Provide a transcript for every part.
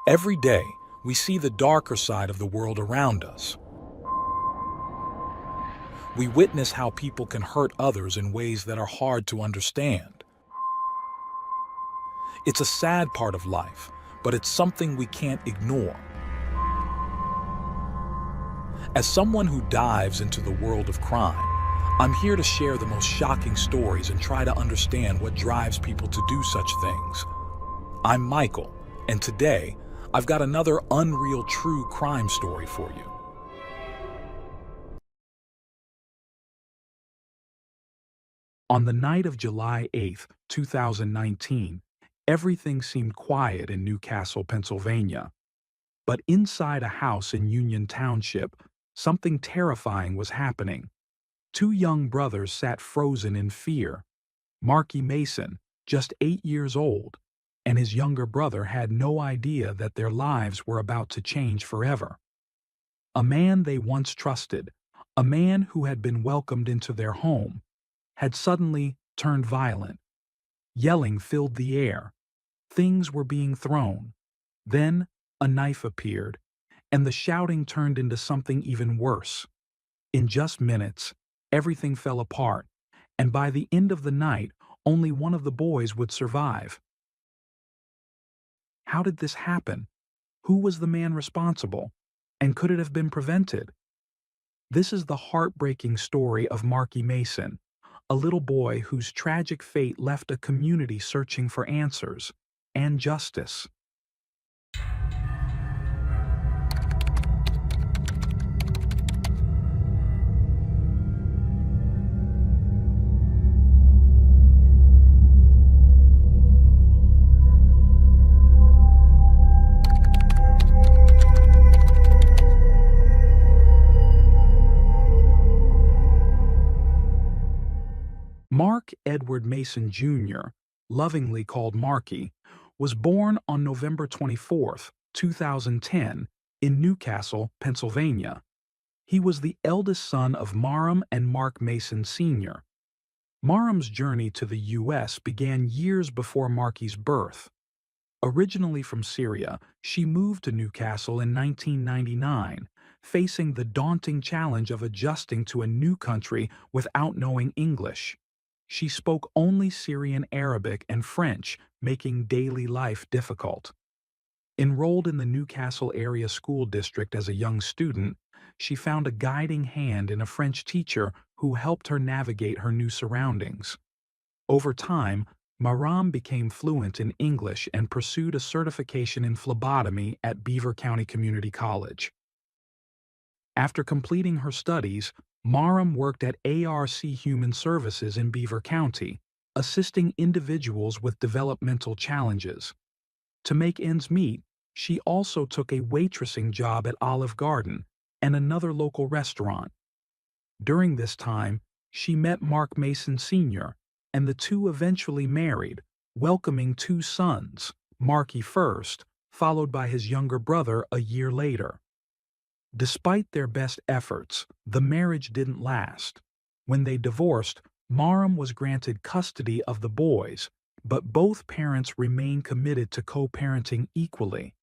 Every day, we see the darker side of the world around us. We witness how people can hurt others in ways that are hard to understand. It's a sad part of life, but it's something we can't ignore. As someone who dives into the world of crime, I'm here to share the most shocking stories and try to understand what drives people to do such things. I'm Michael, and today, I've got another unreal true crime story for you. On the night of July 8th, 2019, everything seemed quiet in Newcastle, Pennsylvania. But inside a house in Union Township, something terrifying was happening. Two young brothers sat frozen in fear. Marky Mason, just 8 years old, and his younger brother had no idea that their lives were about to change forever. A man they once trusted, a man who had been welcomed into their home, had suddenly turned violent. Yelling filled the air. Things were being thrown. Then a knife appeared, and the shouting turned into something even worse. In just minutes, everything fell apart, and by the end of the night, only one of the boys would survive. How did this happen? Who was the man responsible? And could it have been prevented? This is the heartbreaking story of Marky Mason, a little boy whose tragic fate left a community searching for answers and justice. Mark Edward Mason Jr., lovingly called Marky, was born on November 24th, 2010, in Newcastle, Pennsylvania. He was the eldest son of Maram and Mark Mason Sr. Maram's journey to the U.S. began years before Marky's birth. Originally from Syria, she moved to Newcastle in 1999, facing the daunting challenge of adjusting to a new country without knowing English. She spoke only Syrian Arabic and French, making daily life difficult. Enrolled in the Newcastle area school district as a young student, she found a guiding hand in a French teacher who helped her navigate her new surroundings. Over time, Maram became fluent in English and pursued a certification in phlebotomy at Beaver County Community College. After completing her studies, Maram worked at ARC Human Services in Beaver County, assisting individuals with developmental challenges. To make ends meet, she also took a waitressing job at Olive Garden and another local restaurant. During this time, she met Mark Mason Sr., and the two eventually married, welcoming two sons, Marky first, followed by his younger brother a year later. Despite their best efforts, the marriage didn't last. When they divorced, Maram was granted custody of the boys, but both parents remained committed to co-parenting equally.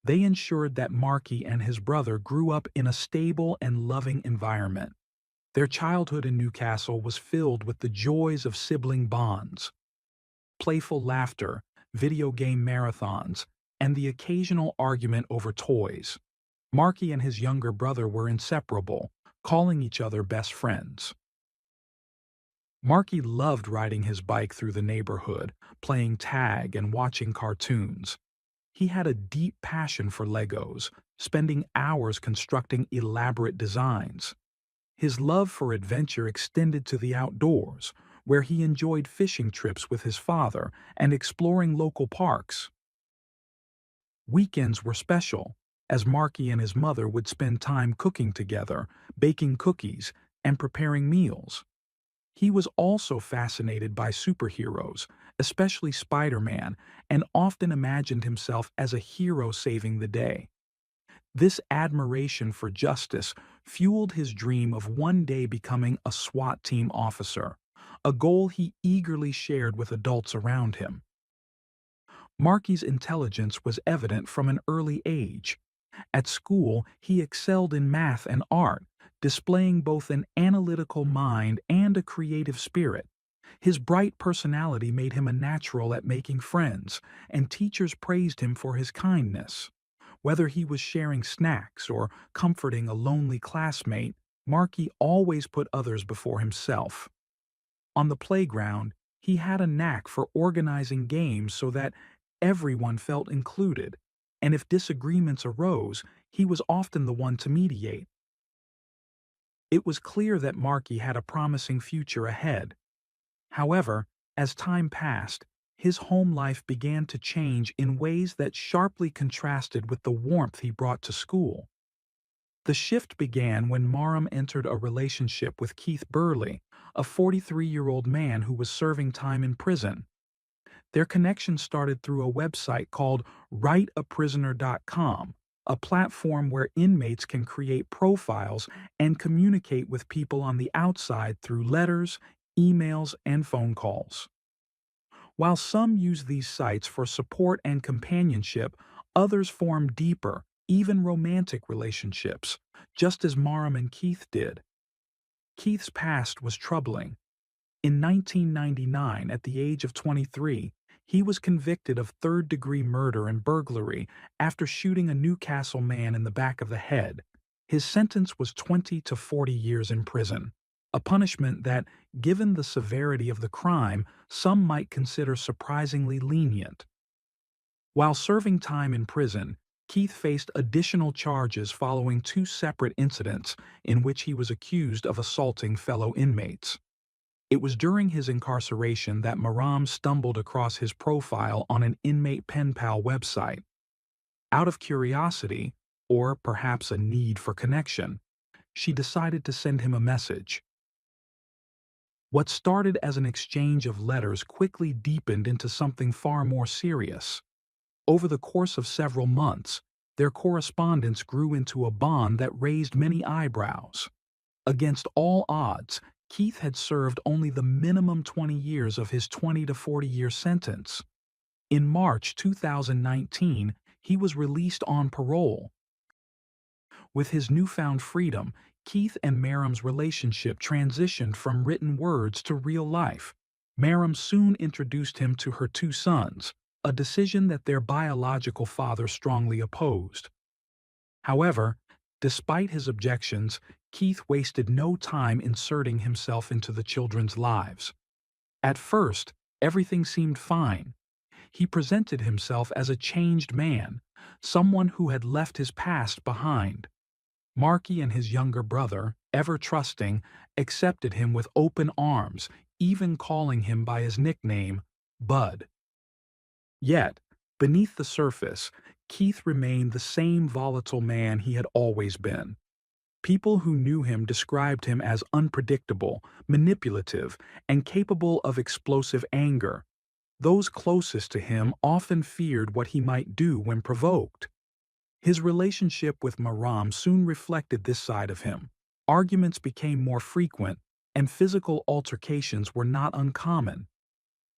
They ensured that Marky and his brother grew up in a stable and loving environment. Their childhood in Newcastle was filled with the joys of sibling bonds. Playful laughter, video game marathons, and the occasional argument over toys. Marky and his younger brother were inseparable, calling each other best friends. Marky loved riding his bike through the neighborhood, playing tag and watching cartoons. He had a deep passion for Legos, spending hours constructing elaborate designs. His love for adventure extended to the outdoors, where he enjoyed fishing trips with his father and exploring local parks. Weekends were special, as Marky and his mother would spend time cooking together, baking cookies, and preparing meals. He was also fascinated by superheroes, especially Spider-Man, and often imagined himself as a hero saving the day. This admiration for justice fueled his dream of one day becoming a SWAT team officer, a goal he eagerly shared with adults around him. Marky's intelligence was evident from an early age. At school, he excelled in math and art, displaying both an analytical mind and a creative spirit. His bright personality made him a natural at making friends, and teachers praised him for his kindness. Whether he was sharing snacks or comforting a lonely classmate, Marky always put others before himself. On the playground, he had a knack for organizing games so that everyone felt included, and if disagreements arose, he was often the one to mediate. It was clear that Marky had a promising future ahead. However, as time passed, his home life began to change in ways that sharply contrasted with the warmth he brought to school. The shift began when Maram entered a relationship with Keith Burley, a 43-year-old man who was serving time in prison. Their connection started through a website called writeaprisoner.com, a platform where inmates can create profiles and communicate with people on the outside through letters, emails, and phone calls. While some use these sites for support and companionship, others form deeper, even romantic relationships, just as Maram and Keith did. Keith's past was troubling. In 1999, at the age of 23, he was convicted of third-degree murder and burglary after shooting a Newcastle man in the back of the head. His sentence was 20 to 40 years in prison, a punishment that, given the severity of the crime, some might consider surprisingly lenient. While serving time in prison, Keith faced additional charges following two separate incidents in which he was accused of assaulting fellow inmates. It was during his incarceration that Maram stumbled across his profile on an inmate pen pal website. Out of curiosity, or perhaps a need for connection, she decided to send him a message. What started as an exchange of letters quickly deepened into something far more serious. Over the course of several months, their correspondence grew into a bond that raised many eyebrows. Against all odds, Keith had served only the minimum 20 years of his 20 to 40-year sentence. In March 2019, he was released on parole. With his newfound freedom, Keith and Maram's relationship transitioned from written words to real life. Maram soon introduced him to her two sons, a decision that their biological father strongly opposed. However, despite his objections, Keith wasted no time inserting himself into the children's lives. At first, everything seemed fine. He presented himself as a changed man, someone who had left his past behind. Marky and his younger brother, ever trusting, accepted him with open arms, even calling him by his nickname, Bud. Yet, beneath the surface, Keith remained the same volatile man he had always been. People who knew him described him as unpredictable, manipulative, and capable of explosive anger. Those closest to him often feared what he might do when provoked. His relationship with Maram soon reflected this side of him. Arguments became more frequent, and physical altercations were not uncommon.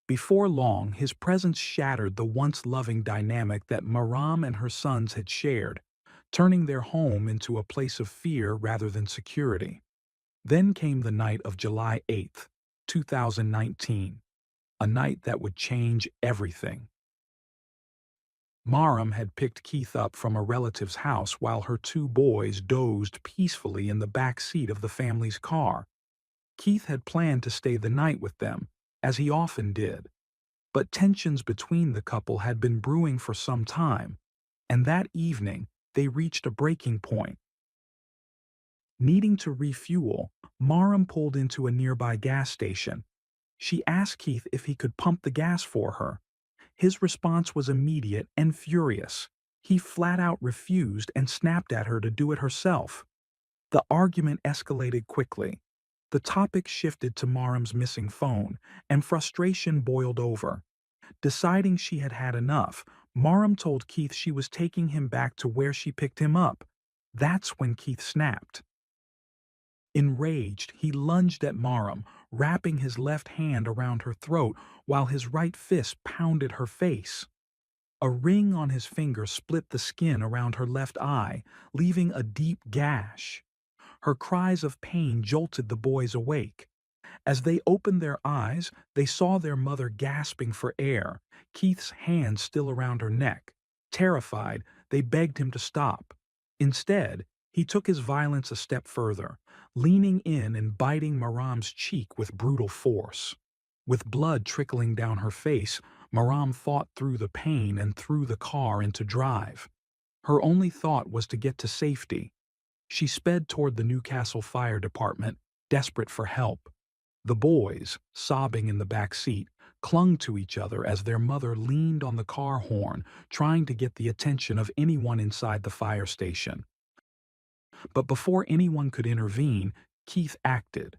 Before long, his presence shattered the once loving dynamic that Maram and her sons had shared, turning their home into a place of fear rather than security. Then came the night of July 8, 2019, a night that would change everything. Maram had picked Keith up from a relative's house while her two boys dozed peacefully in the back seat of the family's car. Keith had planned to stay the night with them, as he often did. But tensions between the couple had been brewing for some time, and that evening they reached a breaking point. Needing to refuel, Maram pulled into a nearby gas station. She asked Keith if he could pump the gas for her. His response was immediate and furious. He flat out refused and snapped at her to do it herself. The argument escalated quickly. The topic shifted to Maram's missing phone, and frustration boiled over. Deciding she had had enough, Maram told Keith she was taking him back to where she picked him up. That's when Keith snapped. Enraged, he lunged at Maram, wrapping his left hand around her throat while his right fist pounded her face. A ring on his finger split the skin around her left eye, leaving a deep gash. Her cries of pain jolted the boys awake. As they opened their eyes, they saw their mother gasping for air, Keith's hand still around her neck. Terrified, they begged him to stop. Instead, he took his violence a step further, leaning in and biting Maram's cheek with brutal force. With blood trickling down her face, Maram fought through the pain and threw the car into drive. Her only thought was to get to safety. She sped toward the Newcastle Fire Department, desperate for help. The boys, sobbing in the back seat, clung to each other as their mother leaned on the car horn, trying to get the attention of anyone inside the fire station. But before anyone could intervene, Keith acted.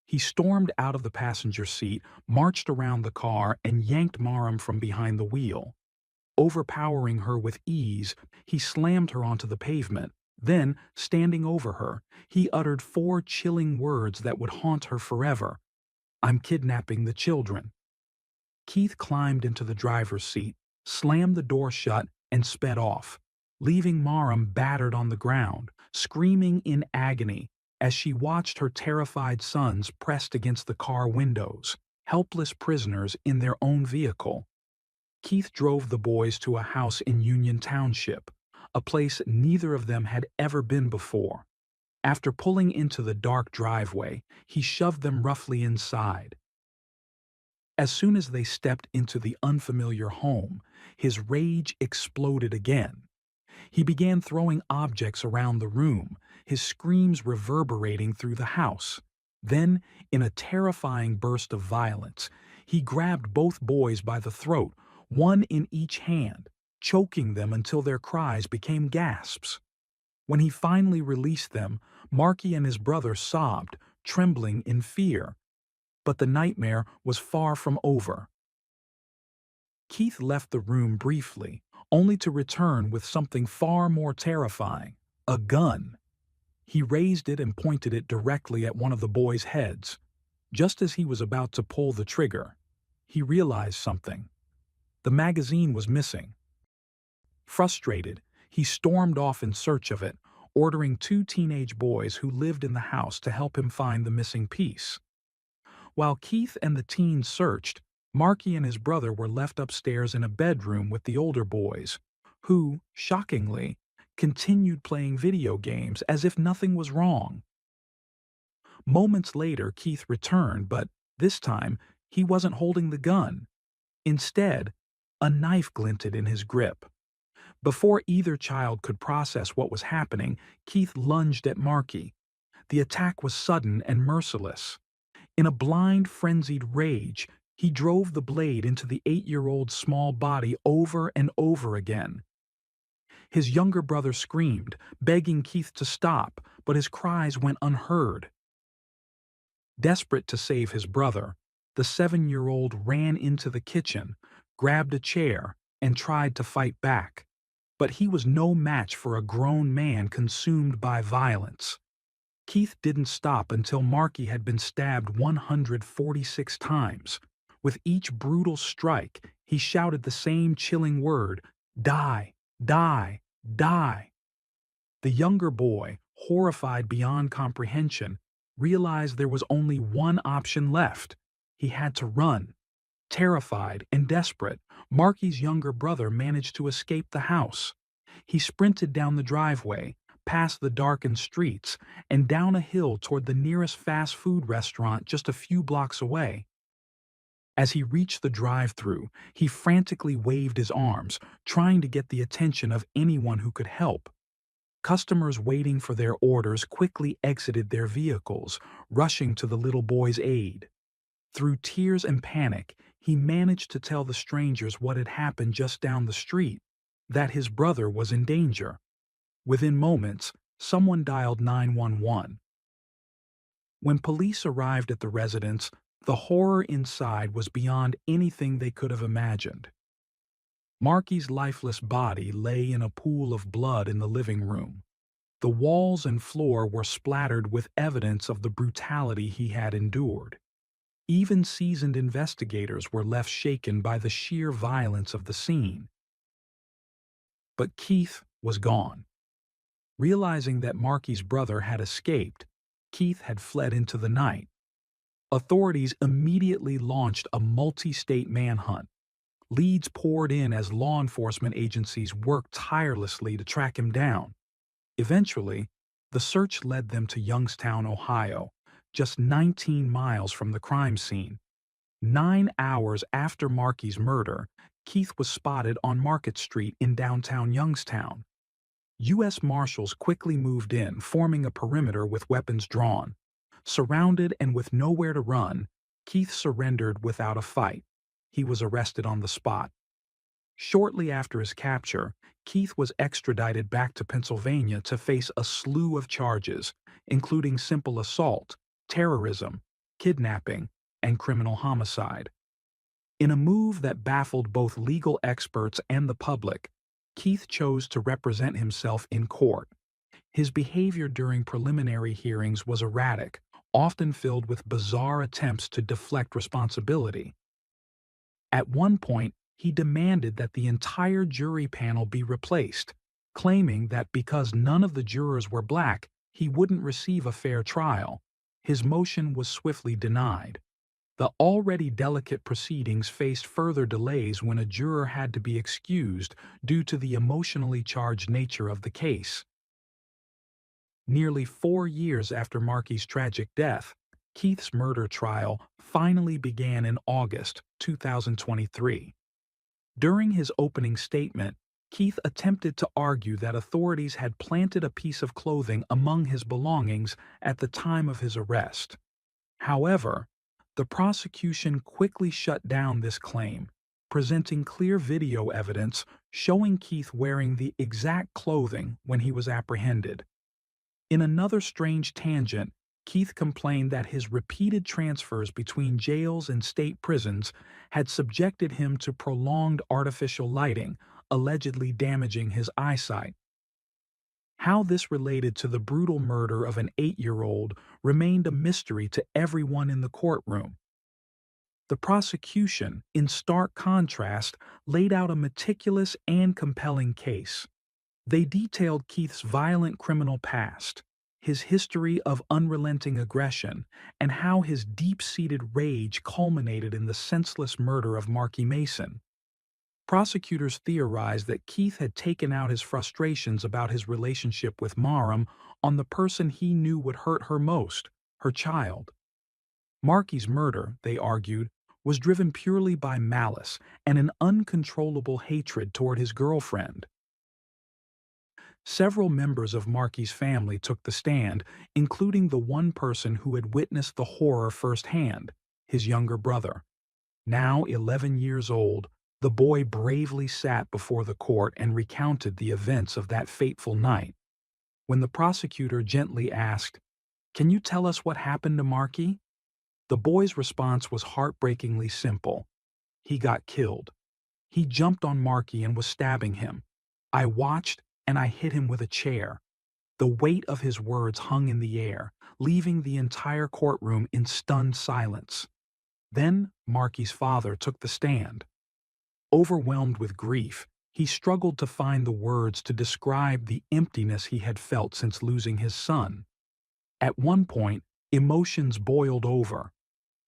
He stormed out of the passenger seat, marched around the car, and yanked Maram from behind the wheel. Overpowering her with ease, he slammed her onto the pavement. Then, standing over her, he uttered 4 chilling words that would haunt her forever. "I'm kidnapping the children." Keith climbed into the driver's seat, slammed the door shut, and sped off, leaving Maram battered on the ground, screaming in agony as she watched her terrified sons pressed against the car windows, helpless prisoners in their own vehicle. Keith drove the boys to a house in Union Township, a place neither of them had ever been before. After pulling into the dark driveway, he shoved them roughly inside. As soon as they stepped into the unfamiliar home, his rage exploded again. He began throwing objects around the room, his screams reverberating through the house. Then, in a terrifying burst of violence, he grabbed both boys by the throat, one in each hand, choking them until their cries became gasps. When he finally released them, Marky and his brother sobbed, trembling in fear. But the nightmare was far from over. Keith left the room briefly, only to return with something far more terrifying: a gun. He raised it and pointed it directly at one of the boys' heads. Just as he was about to pull the trigger, he realized something. The magazine was missing. Frustrated, he stormed off in search of it, ordering 2 teenage boys who lived in the house to help him find the missing piece. While Keith and the teens searched, Marky and his brother were left upstairs in a bedroom with the older boys, who, shockingly, continued playing video games as if nothing was wrong. Moments later, Keith returned, but this time he wasn't holding the gun. Instead, a knife glinted in his grip. Before either child could process what was happening, Keith lunged at Marky. The attack was sudden and merciless. In a blind, frenzied rage, he drove the blade into the 8-year-old's small body over and over again. His younger brother screamed, begging Keith to stop, but his cries went unheard. Desperate to save his brother, the 7-year-old ran into the kitchen, grabbed a chair, and tried to fight back. But he was no match for a grown man consumed by violence. Keith didn't stop until Marky had been stabbed 146 times. With each brutal strike, he shouted the same chilling word: "Die, die, die." The younger boy, horrified beyond comprehension, realized there was only one option left. He had to run. Terrified and desperate, Marky's younger brother managed to escape the house. He sprinted down the driveway, past the darkened streets, and down a hill toward the nearest fast food restaurant just a few blocks away. As he reached the drive-thru, he frantically waved his arms, trying to get the attention of anyone who could help. Customers waiting for their orders quickly exited their vehicles, rushing to the little boy's aid. Through tears and panic, he managed to tell the strangers what had happened just down the street, that his brother was in danger. Within moments, someone dialed 911. When police arrived at the residence, the horror inside was beyond anything they could have imagined. Marky's lifeless body lay in a pool of blood in the living room. The walls and floor were splattered with evidence of the brutality he had endured. Even seasoned investigators were left shaken by the sheer violence of the scene. But Keith was gone. Realizing that Marky's brother had escaped, Keith had fled into the night. Authorities immediately launched a multi-state manhunt. Leads poured in as law enforcement agencies worked tirelessly to track him down. Eventually, the search led them to Youngstown, Ohio, just 19 miles from the crime scene. 9 hours after Marky's murder, Keith was spotted on Market Street in downtown Youngstown. U.S. Marshals quickly moved in, forming a perimeter with weapons drawn. Surrounded and with nowhere to run, Keith surrendered without a fight. He was arrested on the spot. Shortly after his capture, Keith was extradited back to Pennsylvania to face a slew of charges, including simple assault, terrorism, kidnapping, and criminal homicide. In a move that baffled both legal experts and the public, Keith chose to represent himself in court. His behavior during preliminary hearings was erratic, often filled with bizarre attempts to deflect responsibility. At one point, he demanded that the entire jury panel be replaced, claiming that because none of the jurors were black, he wouldn't receive a fair trial. His motion was swiftly denied. The already delicate proceedings faced further delays when a juror had to be excused due to the emotionally charged nature of the case. Nearly 4 years after Marky's tragic death, Keith's murder trial finally began in August 2023. During his opening statement, Keith attempted to argue that authorities had planted a piece of clothing among his belongings at the time of his arrest. However, the prosecution quickly shut down this claim, presenting clear video evidence showing Keith wearing the exact clothing when he was apprehended. In another strange tangent, Keith complained that his repeated transfers between jails and state prisons had subjected him to prolonged artificial lighting, allegedly damaging his eyesight. How this related to the brutal murder of an 8-year-old remained a mystery to everyone in the courtroom. The prosecution, in stark contrast, laid out a meticulous and compelling case. They detailed Keith's violent criminal past, his history of unrelenting aggression, and how his deep-seated rage culminated in the senseless murder of Marky Mason. Prosecutors theorized that Keith had taken out his frustrations about his relationship with Maram on the person he knew would hurt her most, her child. Marky's murder, they argued, was driven purely by malice and an uncontrollable hatred toward his girlfriend. Several members of Marky's family took the stand, including the one person who had witnessed the horror firsthand, his younger brother. Now 11 years old, the boy bravely sat before the court and recounted the events of that fateful night. When the prosecutor gently asked, "Can you tell us what happened to Marky?" The boy's response was heartbreakingly simple. "He got killed. He jumped on Marky and was stabbing him. I watched and I hit him with a chair." The weight of his words hung in the air, leaving the entire courtroom in stunned silence. Then Marky's father took the stand. Overwhelmed with grief, he struggled to find the words to describe the emptiness he had felt since losing his son. At one point, emotions boiled over.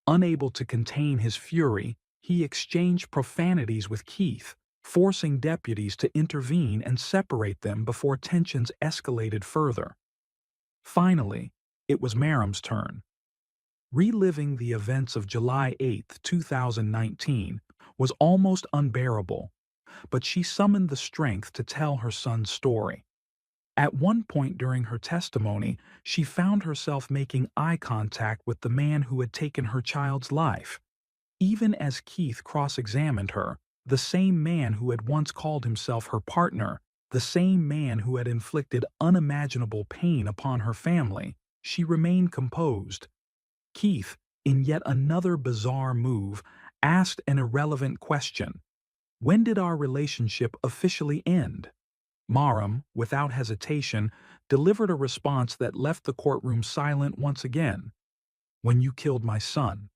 Unable to contain his fury, he exchanged profanities with Keith, forcing deputies to intervene and separate them before tensions escalated further. Finally, it was Maram's turn. Reliving the events of July 8, 2019, was almost unbearable, but she summoned the strength to tell her son's story. At one point during her testimony, she found herself making eye contact with the man who had taken her child's life. Even as Keith cross-examined her, the same man who had once called himself her partner, the same man who had inflicted unimaginable pain upon her family, she remained composed. Keith, in yet another bizarre move, asked an irrelevant question. "When did our relationship officially end?" Maram, without hesitation, delivered a response that left the courtroom silent once again. "When you killed my son."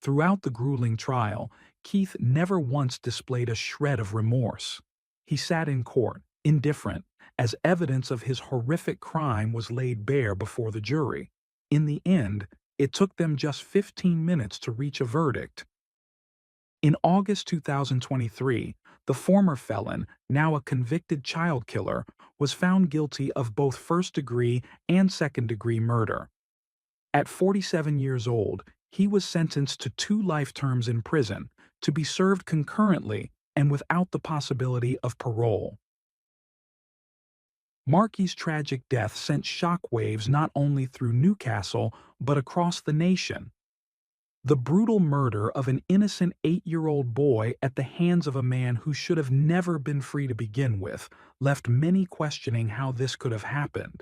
Throughout the grueling trial, Keith never once displayed a shred of remorse. He sat in court, indifferent, as evidence of his horrific crime was laid bare before the jury. In the end, it took them just 15 minutes to reach a verdict. In August 2023, the former felon, now a convicted child killer, was found guilty of both first-degree and second-degree murder. At 47 years old, he was sentenced to 2 life terms in prison, to be served concurrently and without the possibility of parole. Markey's tragic death sent shockwaves not only through Newcastle but across the nation. The brutal murder of an innocent 8-year-old boy at the hands of a man who should have never been free to begin with left many questioning how this could have happened.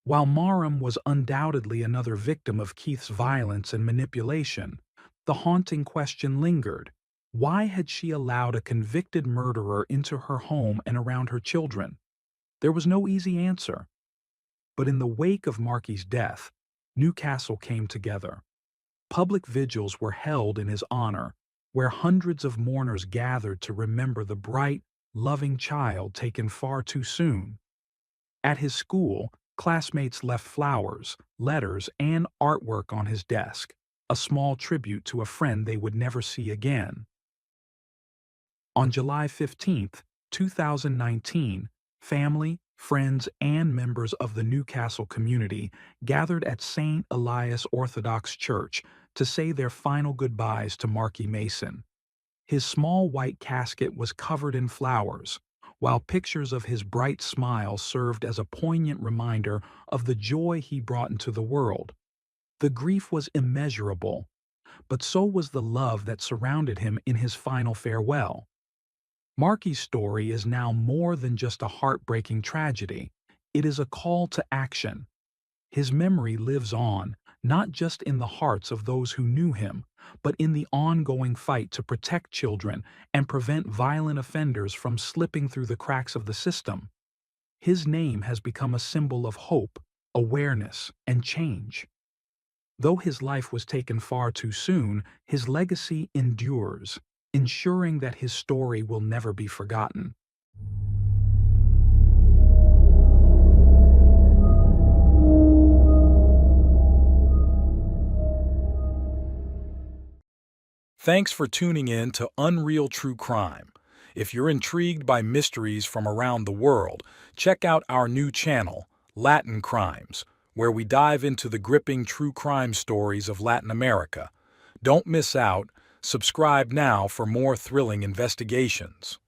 While Marham was undoubtedly another victim of Keith's violence and manipulation, the haunting question lingered. Why had she allowed a convicted murderer into her home and around her children? There was no easy answer. But in the wake of Markey's death, Newcastle came together. Public vigils were held in his honor, where hundreds of mourners gathered to remember the bright, loving child taken far too soon. At his school, classmates left flowers, letters, and artwork on his desk, a small tribute to a friend they would never see again. On July 15, 2019, family, friends, and members of the Newcastle community gathered at St. Elias Orthodox Church to say their final goodbyes to Markey Mason. His small white casket was covered in flowers, while pictures of his bright smile served as a poignant reminder of the joy he brought into the world. The grief was immeasurable, but so was the love that surrounded him in his final farewell. Markey's story is now more than just a heartbreaking tragedy. It is a call to action. His memory lives on, not just in the hearts of those who knew him, but in the ongoing fight to protect children and prevent violent offenders from slipping through the cracks of the system. His name has become a symbol of hope, awareness, and change. Though his life was taken far too soon, his legacy endures, ensuring that his story will never be forgotten. Thanks for tuning in to Unreal True Crime. If you're intrigued by mysteries from around the world, check out our new channel, Latin Crimes, where we dive into the gripping true crime stories of Latin America. Don't miss out. Subscribe now for more thrilling investigations.